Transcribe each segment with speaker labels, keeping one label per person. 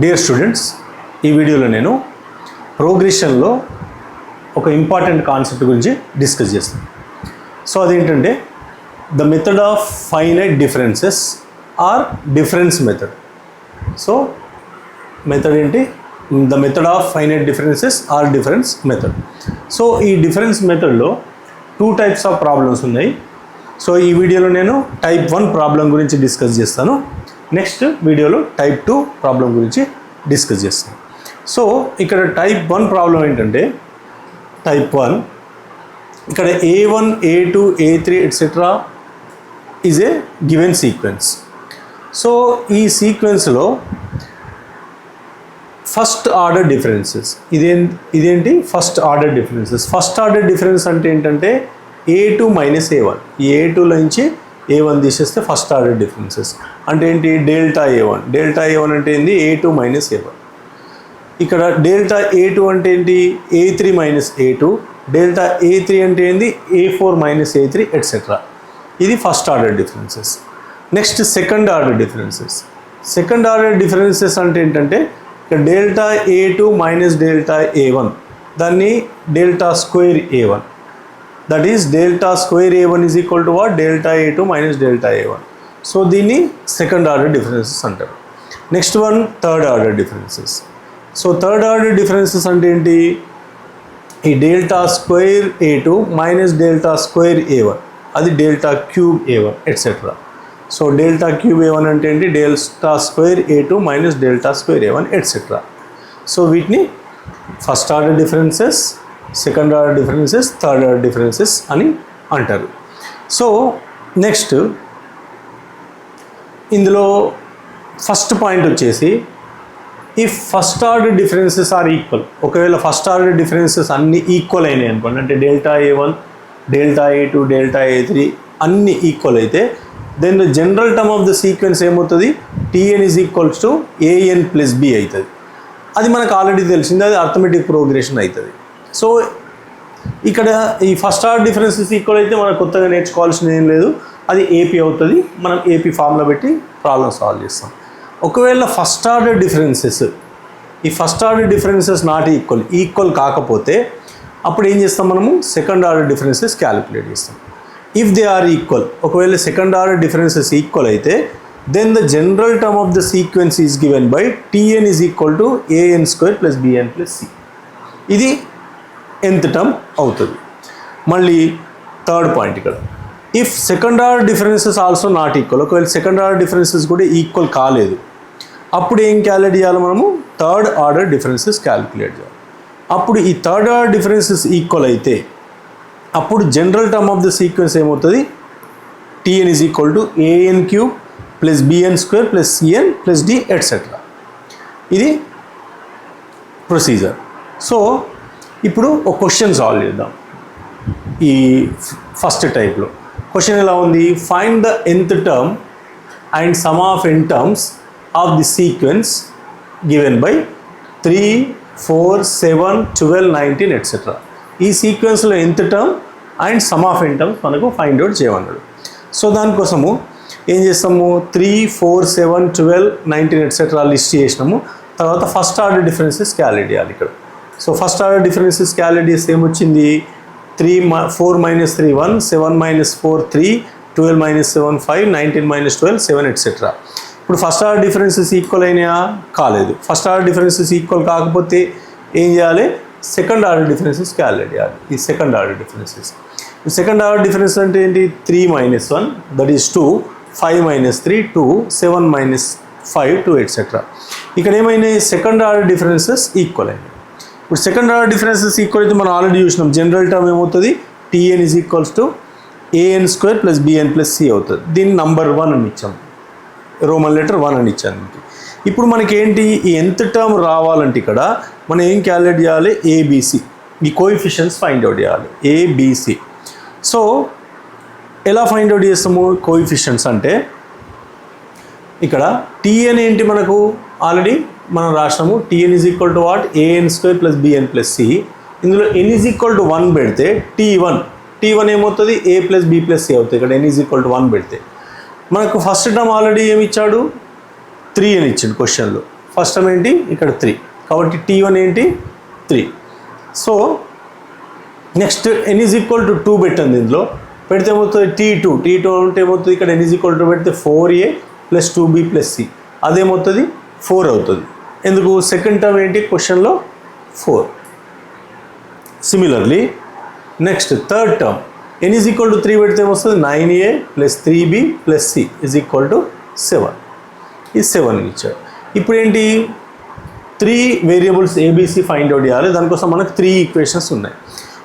Speaker 1: Dear students, ఈ వీడియోలో నేను ప్రోగ్రెషన్లో ఒక ఇంపార్టెంట్ కాన్సెప్ట్ గురించి డిస్కస్ చేస్తాను. సో అదేంటంటే the method of finite differences or difference method. So method ఏంటి? The method of finite differences or difference method. So ఈ డిఫరెన్స్ మెథడ్లో 2 types ఆఫ్ ప్రాబ్లమ్స్ ఉన్నాయి. సో ఈ వీడియోలో నేను టైప్ 1 ప్రాబ్లం గురించి డిస్కస్ చేస్తాను. నెక్స్ట్ వీడియోలో టైప్ 2 ప్రాబ్లం గురించి డిస్కస్ చేస్తాను. సో ఇక్కడ టైప్ 1 ప్రాబ్లం ఏంటంటే, టైప్ 1 ఇక్కడ A1, A2, A3 etcetera is a given sequence. So ఈ సీక్వెన్స్లో ఫస్ట్ ఆర్డర్ డిఫరెన్సెస్ ఇదేంటి first order differences. First order difference అంటే ఏంటంటే A2 మైనస్ A1. ఈ A2లో నుంచి A1 తీసేస్తే ఫస్ట్ ఆర్డర్ డిఫరెన్సెస్ అంటే ఏంటి? Delta A1. డెల్టా A1 అంటే ఏంటి? A2 minus A1. ఇక్కడ డెల్టా A2 అంటే ఏంటి? A3 minus A2. Delta A3 అంటే ఏంటి? A4 minus A3 etcetera. ఇది first order differences. Next second order differences. Second order differences అంటే ఏంటంటే ఇక్కడ delta A2 minus delta A1, దాన్ని delta square A1. That is delta square A1 is equal to what? Delta A2 minus delta A1. So దీన్ని second order differences అంటారు. Next one third order differences. So third order differences అంటే ఏంటి? ఈ delta square A2 minus delta square A1, అది delta cube A1 etcetera. So delta cube A1 అంటే ఏంటి? Delta square A2 minus delta square A1 etcetera. So వీటిని first order differences, second order differences, third order differences అని అంటారు. So next ఇందులో first point వచ్చేసి, if first order differences are equal, ఒకవేళ first order differences అన్నీ equal అయినాయి అనుకోండి, అంటే delta A1, delta A2, delta A3 అన్నీ ఈక్వల్ అయితే then the general term of the sequence ఏమవుతుంది? Tn is equals to An plus B అవుతుంది. అది మనకు ఆల్రెడీ తెలిసింది, అది అర్థమెటిక్ ప్రోగ్రెషన్ అవుతుంది. సో ఇక్కడ ఈ ఫస్ట్ ఆర్డర్ డిఫరెన్సెస్ ఈక్వల్ అయితే మనకు కొత్తగా నేర్చుకోవాల్సింది ఏం లేదు, అది AP అవుతుంది. మనం AP ఫార్ములా పెట్టి ప్రాబ్లం సాల్వ్ చేస్తాం. ఒకవేళ ఫస్ట్ ఆర్డర్ డిఫరెన్సెస్, ఈ first order differences not equal కాకపోతే అప్పుడు ఏం చేస్తాం? మనము సెకండ్ ఆర్డర్ డిఫరెన్సెస్ క్యాలిక్యులేట్ చేస్తాం. ఇఫ్ దే ఆర్ ఈక్వల్, ఒకవేళ సెకండ్ ఆర్డర్ డిఫరెన్సెస్ ఈక్వల్ అయితే then the general term of the sequence is given by Tn is equal to An square plus Bn plus C. ఇది nth term అవుతుంది. మళ్ళీ third point ఇక్కడ, if second order differences also not equal, ఒకవేళ second order differences కూడా equal కాలేదు, అప్పుడు ఏం calculate చేయాలి? మనము థర్డ్ ఆర్డర్ డిఫరెన్సెస్ క్యాలిక్యులేట్ చేయాలి. అప్పుడు ఈ థర్డ్ ఆర్డర్ డిఫరెన్సెస్ ఈక్వల్ అయితే అప్పుడు general term of the sequence ఏమవుతుంది? Tn is equal to An cube plus Bn square plus Cn plus D etcetera. ఇది ప్రొసీజర్. సో ఇప్పుడు ఒక క్వశ్చన్ సాల్వ్ చేద్దాం. ఈ ఫస్ట్ టైప్లో క్వశ్చన్ ఎలా ఉంది? Find the nth term and some of n terms of the sequence given by 3, 4, 7, 12, 19 etcetera. ఈ సీక్వెన్స్లో nth term and some of n terms మనకు ఫైండ్ అవుట్ చేయమన్నాడు. సో దానికోసము ఏం చేస్తాము? 3, 4, 7, 12, 19 ఎట్సెట్రా లిస్ట్ చేసినాము. తర్వాత ఫస్ట్ ఆర్డర్ డిఫరెన్సెస్ క్యాలిక్యులేట్ చేయాలి ఇక్కడ. So first order differences calculate చేస్తే ఏమొచ్చింది? 4 minus 3 1, 7 minus 4 3, 12 minus 7 5, 19 minus 12 7 etcetera. ఇప్పుడు ఫస్ట్ ఆర్డర్ డిఫరెన్సెస్ ఈక్వల్ అయినాయా? కాలేదు. ఫస్ట్ ఆర్డర్ డిఫరెన్సెస్ ఈక్వల్ కాకపోతే ఏం చేయాలి? సెకండ్ ఆర్డర్ డిఫరెన్సెస్ క్యాలిక్యులేట్ చేయాలి. ఈ second order differences, second order difference అంటే ఏంటి? 3 minus 1 that is 2, 5 minus 3 2, 7 minus 5 2 etcetera. ఇక్కడ ఏమైనాయి? సెకండ్ ఆర్డర్ డిఫరెన్సెస్ ఈక్వల్ అయినాయి. ఇప్పుడు సెకండ్ ఆర్డర్ డిఫరెన్సెస్ ఈక్వల్ అయితే మనం ఆల్రెడీ చూసినాం, జనరల్ టర్మ్ ఏమవుతుంది? Tn is equals to An square plus Bn plus C అవుతుంది. దీన్ని నంబర్ 1 అని ఇచ్చాం, రోమన్ లెటర్ 1 అని ఇచ్చాను. ఇప్పుడు మనకి ఏంటి? ఈ nth టర్మ్ రావాలంటే ఇక్కడ మనం ఏం క్యాలిక్యులేట్ చేయాలి? ABC, ఈ కోఎఫిషియెంట్స్ ఫైండ్ అవుట్ చేయాలి. ABC. సో ఎలా ఫైండ్ అవుట్ చేస్తాము కోఎఫిషియెంట్స్ అంటే, ఇక్కడ Tn ఏంటి? మనకు ఆల్రెడీ మనం రాసినాము. Tn is equal to what? An square plus Bn plus C. ఇందులో n ఈజ్ ఈక్వల్ టు 1 పెడితే T1 ఏమవుతుంది? A plus B plus C అవుతుంది. ఇక్కడ n ఈజ్ ఈక్వల్ టు 1 పెడితే మనకు ఫస్ట్ టర్మ్ ఆల్రెడీ ఏమి ఇచ్చాడు? 3 అని ఇచ్చిండు క్వశ్చన్లో. ఫస్ట్ టర్మ్ ఏంటి ఇక్కడ 3, కాబట్టి T1 ఏంటి 3. So next n is equal to 2 పెట్టండి, దీంట్లో పెడితే ఏమవుతుంది T2 అంటే ఏమవుతుంది ఇక్కడ n ఈజ్ ఈక్వల్ టు పెడితే 4a + 2b + c, అదేమవుతుంది 4 అవుతుంది. ఎందుకు సెకండ్ టర్మ్ ఏంటి క్వశ్చన్లో 4. Similarly next third term n is equal to 3 పెడితే ఏమొస్తుంది 9a + 3b + c is equal to 7. ఇది 7 ఇచ్చాడు. ఇప్పుడు ఏంటి 3 వేరియబుల్స్ ఏబిసి ఫైండ్ అవుట్ చేయాలి. దానికోసం మనకు 3 ఈక్వేషన్స్ ఉన్నాయి.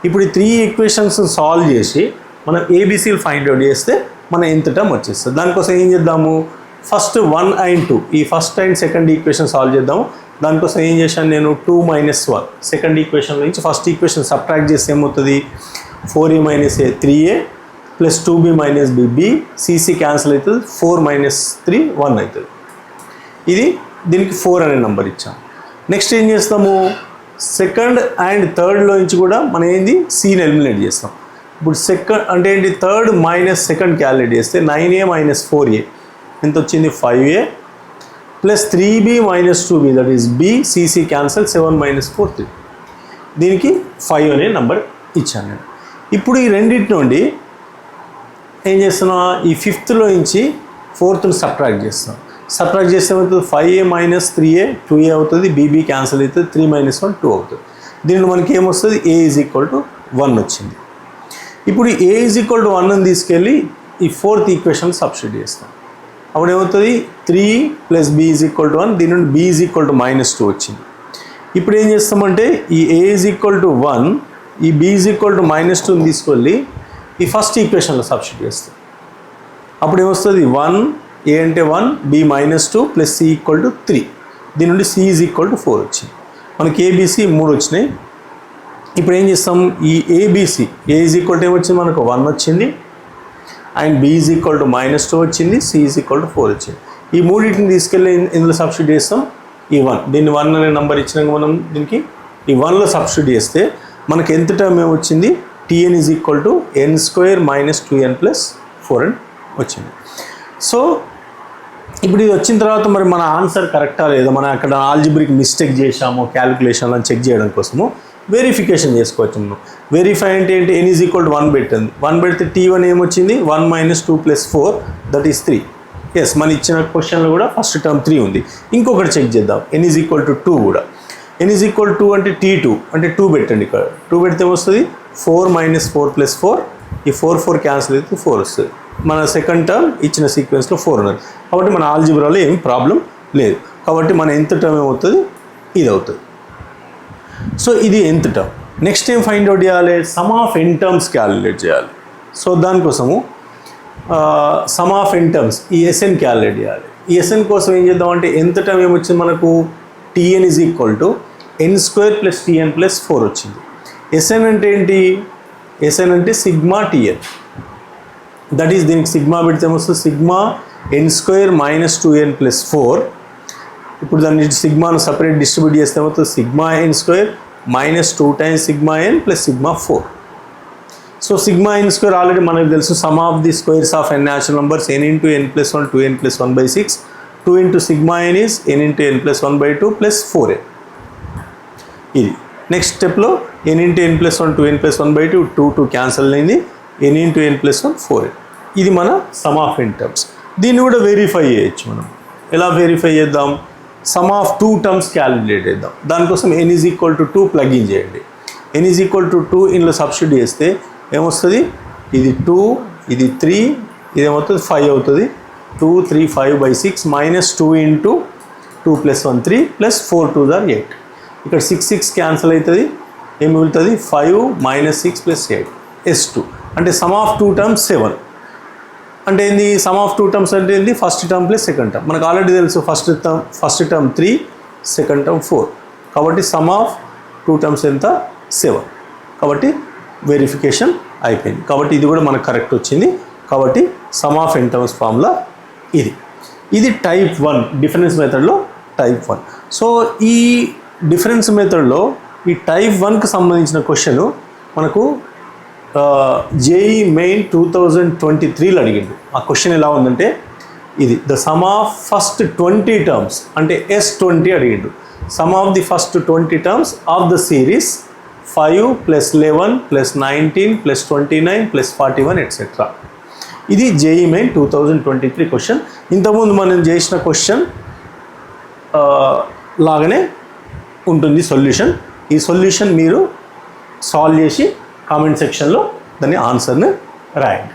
Speaker 1: ఇప్పుడు ఈ 3 ఈక్వేషన్స్ సాల్వ్ చేసి మనం ఏబిసిలు ఫైండ్ అవుట్ చేస్తే మన nth టర్మ్ వచ్చేస్తుంది. దానికోసం ఏం చేద్దాము, ఫస్ట్ 1 and 2 ఈ first and second equation solve చేద్దాము. దానికోసం ఏం చేశాను నేను 2 - 1 సెకండ్ ఈక్వేషన్ నుంచి ఫస్ట్ ఈక్వేషన్ సబ్ట్రాక్ట్ చేస్తే ఏమవుతుంది 4a - a 3a + 2b - b b cc cancel అవుతుంది, 4 - 3 1 అవుతుంది. ఇది దీనికి 4 అనే నెంబర్ ఇచ్చాం. నెక్స్ట్ ఏం చేస్తాము సెకండ్ అండ్ థర్డ్లో నుంచి కూడా మనం ఏంది సీని ఎలిమినేట్ చేస్తాం. ఇప్పుడు సెకండ్ అంటే ఏంటి థర్డ్ మైనస్ సెకండ్ క్యాలిక్యులేట్ చేస్తే 9a - 4a ఎంత వచ్చింది 5a + 3b - 2b that is b cc cancel 7 - 4 3. దీనికి 5 అనే నెంబర్ ఇచ్చాను నేను. ఇప్పుడు ఈ రెండింటి నుండి ఏం చేస్తున్నా ఈ ఫిఫ్త్లో నుంచి ఫోర్త్ని సబ్ట్రాక్ట్ చేస్తాం. సబ్ట్రాక్ట్ చేస్తే ఏమవుతుంది 5a - 3a 2a అవుతుంది, bb క్యాన్సిల్ అవుతుంది, 3 - 1 2 అవుతుంది. దీంట్లో మనకి ఏమొస్తుంది a ఈజ్ ఈక్వల్ టు 1 వచ్చింది. ఇప్పుడు a ఈజ్ ఈక్వల్ టు 1 అని తీసుకెళ్ళి ఈ ఫోర్త్ ఈక్వేషన్ సబ్స్టిట్యూట్ చేస్తాం. అప్పుడు ఏమవుతుంది 3 + b ఈజ్ ఈక్వల్ టు 1, దీని నుండి b ఈజ్ ఈక్వల్ టు -2 వచ్చింది. ఇప్పుడు ఏం చేస్తామంటే ఈ a ఈజ్ ఈక్వల్ టు 1 ఈ b ఈజ్ ఈక్వల్ టు -2 తీసుకెళ్ళి ఈ ఫస్ట్ ఈక్వేషన్లో సబ్స్టిట్యూట్ చేస్తాం. అప్పుడు ఏమొస్తుంది 1 a అంటే 1 b -2 + c ఈక్వల్ టు 3, దీని నుండి c ఈజ్ ఈక్వల్ టు 4 వచ్చింది. మనకి ఏబిసి 3 వచ్చినాయి. ఇప్పుడు ఏం చేస్తాం ఈ A B C a is equal to ఏమొచ్చింది మనకు 1 వచ్చింది and b is equal to -2 వచ్చింది, c ఈజ్ ఈక్వల్ టు 4 వచ్చింది. ఈ మూడింటిని తీసుకెళ్ళి ఇందులో సబ్స్టిట్యూట్ చేస్తాం. ఈ 1 దీన్ని 1 అనే నెంబర్ ఇచ్చినాక మనం దీనికి ఈ 1లో సబ్స్టిట్యూట్ చేస్తే మనకి ఎంత టర్మ్ ఏమొచ్చింది tn is equal to n² - 2n + 4n వచ్చింది. సో ఇప్పుడు ఇది వచ్చిన తర్వాత మరి మన ఆన్సర్ కరెక్టా లేదా, మనం అక్కడ ఆల్జిబ్రిక్ మిస్టేక్ చేసాము క్యాలిక్యులేషన్లో చెక్ చేయడం కోసము వెరిఫికేషన్ చేసుకోవచ్చు. మనం వెరిఫై అంటే ఏంటి n ఈజ్ ఈక్వల్ టు 1 పెట్టింది, 1 పెడితే t1 ఏమొచ్చింది 1 - 2 + 4 దట్ ఈస్ 3. ఎస్ మన ఇచ్చిన క్వశ్చన్లో కూడా ఫస్ట్ టర్మ్ 3 ఉంది. ఇంకొకటి చెక్ చేద్దాం n ఈజ్ ఈక్వల్ టు 2 కూడా. n ఈజ్ ఈక్వల్ టు 2 అంటే t2 అంటే 2 పెట్టండి, ఇక్కడ 2 పెడితే ఏమొస్తుంది 4 - 4 + 4 ఈ 4 4 క్యాన్సిల్ అయితే 4 వస్తుంది. మన సెకండ్ టర్మ్ ఇచ్చిన సీక్వెన్స్లో 4 ఉన్నది కాబట్టి మన ఆల్జిబ్రాలో ఏం ప్రాబ్లం లేదు. కాబట్టి మన nth టర్మ్ ఏమవుతుంది ఇది అవుతుంది. సో ఇది nth టర్మ్. నెక్స్ట్ ఏం ఫైండ్ అవుట్ చేయాలి sum of n terms calculate చేయాలి. సో దానికోసము సమ్ ఆఫ్ n టర్మ్స్ ఈ SN క్యాలిక్యులేట్ చేయాలి. ఈ SN కోసం ఏం చేద్దామంటే nth టర్మ్ ఏమొచ్చింది మనకు tn is equal to n² + tn + 4 వచ్చింది. SN అంటే ఏంటి SN అంటే సిగ్మా tn దట్ ఈస్ దీనికి సిగ్మా పెడితే ఏమొస్తుంది సిగ్మా n² - 2n + 4. ఇప్పుడు దాన్ని సిగ్మాను సపరేట్ డిస్ట్రిబ్యూట్ చేస్తే ఏమవుతుంది sigma n² - 2 times sigma n + sigma 4. So sigma n² already మనకు తెలుసు some of the squares of n natural numbers n × n + 1 2n + 1/6 2 × sigma n is n × n + 1/2 + 4n. ఇది next స్టెప్లో n × n + 1 2n + 1/2 2 cancel అయింది n × n + 1 4n. ఇది మన some of n terms. దీన్ని కూడా verify చేయొచ్చు. మనం ఎలా వెరిఫై చేద్దాం సమ్ ఆఫ్ 2 టర్మ్స్ క్యాలిక్యులేట్ చేద్దాం. దానికోసం n is equal to 2 plug in చేయండి. n ఈజ్ ఈక్వల్ టు 2 ఇందులో సబ్స్టిట్యూట్ చేస్తే ఏమొస్తుంది ఇది 2 ఇది 3 ఇది ఏమవుతుంది 5 అవుతుంది. 2 3 5/6 -2 × 2 + 1 3 + 4 2 = 8. ఇక్కడ 6 6 క్యాన్సిల్ అవుతుంది, ఏం మిగులుతుంది 5 - 6 + 8 S2 అంటే సమ్ ఆఫ్ 2 టర్మ్స్ 7. అంటే ఏంది సమ్ ఆఫ్ 2 టర్మ్స్ అంటే ఏంది ఫస్ట్ టర్మ్ + సెకండ్ టర్మ్. మనకు ఆల్రెడీ తెలుసు ఫస్ట్ టర్మ్ 3 సెకండ్ టర్మ్ 4 కాబట్టి సమ్ ఆఫ్ 2 టర్మ్స్ ఎంత 7. కాబట్టి వెరిఫికేషన్ అయిపోయింది. కాబట్టి ఇది కూడా మనకు కరెక్ట్ వచ్చింది. కాబట్టి some of n terms formula ఇది టైప్ 1 డిఫరెన్స్ మెథడ్లో టైప్ 1. సో ఈ డిఫరెన్స్ మెథడ్లో ఈ టైప్ 1కి సంబంధించిన క్వశ్చన్ మనకు JEE మెయిన్ 2023లో అడిగిండు. ఆ క్వశ్చన్ ఎలా ఉందంటే ఇది the sum of first 20 terms అంటే S20 అడిగిండు. Some of the first 20 terms of the series 5 + 11 + 19 + 29 + 41 etcetera. ఇది జేఈ మెయిన్ 2023 క్వశ్చన్. ఇంతకుముందు మనం చేసిన క్వశ్చన్ లాగానే ఉంటుంది సొల్యూషన్. ఈ సొల్యూషన్ మీరు సాల్వ్ చేసి కామెంట్ సెక్షన్లో దాని ఆన్సర్ని రాయండి.